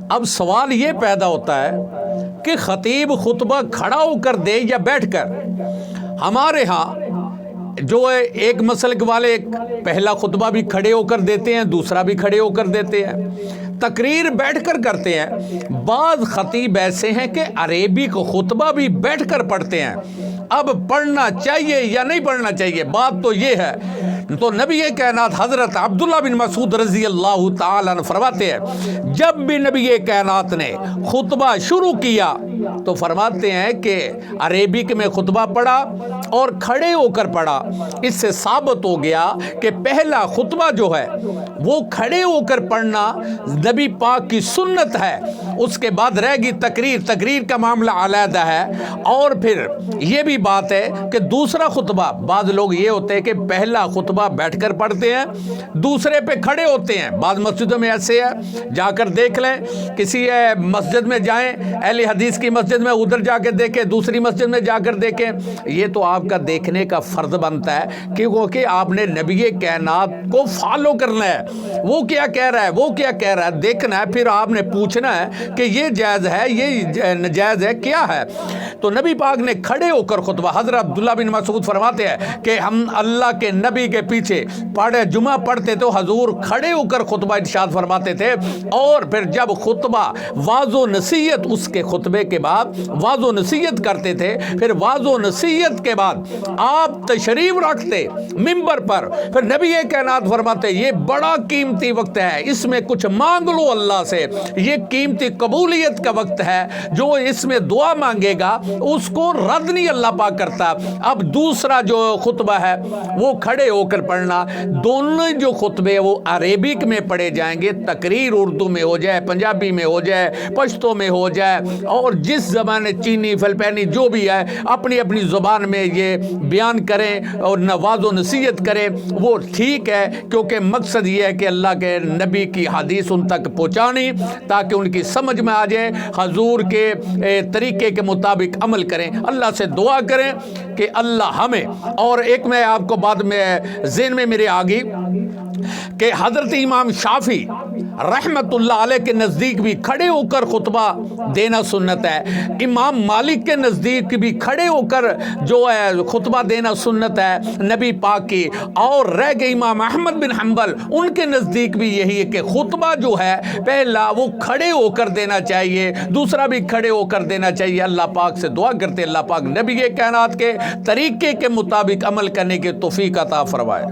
اب سوال یہ پیدا ہوتا ہے کہ خطیب خطبہ کھڑا ہو کر دے یا بیٹھ کر. ہمارے ہاں جو ہے ایک مسلک والے پہلا خطبہ بھی کھڑے ہو کر دیتے ہیں، دوسرا بھی کھڑے ہو کر دیتے ہیں، تقریر بیٹھ کر کرتے ہیں. بعض خطیب ایسے ہیں کہ عربی کو خطبہ بھی بیٹھ کر پڑھتے ہیں. اب پڑھنا چاہیے یا نہیں پڑھنا چاہیے، بات تو یہ ہے. تو نبی کائنات حضرت عبداللہ بن مسعود رضی اللہ تعالیٰ عنہ فرماتے ہیں جب بھی نبی کائنات نے خطبہ شروع کیا تو فرماتے ہیں کہ عربک میں خطبہ پڑھا اور کھڑے ہو کر پڑھا. اس سے ثابت ہو گیا کہ پہلا خطبہ جو ہے وہ کھڑے ہو کر پڑھنا نبی پاک کی سنت ہے. اس کے بعد رہ گی تقریر کا معاملہ علیحدہ ہے. اور پھر یہ بھی بات ہے کہ دوسرا خطبہ، بعض لوگ یہ ہوتے ہیں کہ پہلا خطبہ بیٹھ کر پڑھتے ہیں، دوسرے پہ کھڑے ہوتے ہیں. بعض مسجدوں میں ایسے ہے، جا کر دیکھ لیں، کسی مسجد میں جائیں، اہل حدیث کی مسجد میں، ادھر جا کے دیکھیں، دوسری مسجد میں جا کر دیکھیں. یہ تو آپ کا دیکھنے کا فرض بنتا ہے کیونکہ آپ نے نبی کائنات کو فالو کرنا ہے. وہ کیا کہہ رہا ہے، وہ کیا کہہ رہا ہے دیکھنا ہے، پھر آپ نے پوچھنا ہے کہ یہ جائز ہے، یہ ناجائز ہے، کیا ہے. تو نبی پاک نے کھڑے ہو کر خطبہ، حضرت عبداللہ بن مسعود فرماتے ہیں کہ ہم اللہ کے نبی کے پیچھے جمعہ پڑھتے تو حضور کھڑے ہو کر خطبہ ارشاد فرماتے تھے. اور پھر جب خطبہ واعظ و نصیحت، اس کے خطبے کے بعد واعظ و نصیحت کرتے تھے، پھر واعظ و نصیحت کے بعد آپ تشریف رکھتے منبر پر. پھر نبی کائنات فرماتے یہ بڑا قیمتی وقت ہے، اس میں کچھ مانگ لو اللہ سے. یہ قیمتی قبولیت کا وقت ہے، جو اس میں دعا مانگے گا اس کو رد نہیں اللہ پاک کرتا. اب دوسرا جو خطبہ ہے وہ کھڑے ہو کر پڑھنا. دونوں جو خطبے وہ عربک میں پڑھے جائیں گے، تقریر اردو میں ہو جائے، پنجابی میں ہو جائے، پشتو میں ہو جائے، اور جس زبان چینی فلپینی جو بھی ہے اپنی اپنی زبان میں یہ بیان کریں اور نواز و نصیحت کریں، وہ ٹھیک ہے. کیونکہ مقصد یہ ہے کہ اللہ کے نبی کی حدیث ان تک پہنچانی تاکہ ان کی سمجھ میں آ جائے، حضور کے طریقے کے مطابق عمل کریں. اللہ سے دعا کریں کہ اللہ ہمیں. اور ایک میں آپ کو بعد میں ذہن میں میرے آگئی کہ حضرت امام شافعی رحمت اللہ علیہ کے نزدیک بھی کھڑے ہو کر خطبہ دینا سنت ہے. امام مالک کے نزدیک بھی کھڑے ہو کر جو ہے خطبہ دینا سنت ہے نبی پاک کی. اور رہ گئے امام احمد بن حنبل، ان کے نزدیک بھی یہی ہے کہ خطبہ جو ہے پہلا وہ کھڑے ہو کر دینا چاہیے، دوسرا بھی کھڑے ہو کر دینا چاہیے. اللہ پاک سے دعا کرتے اللہ پاک نبی کائنات کے طریقے کے مطابق عمل کرنے کی توفیق عطا فرمائے.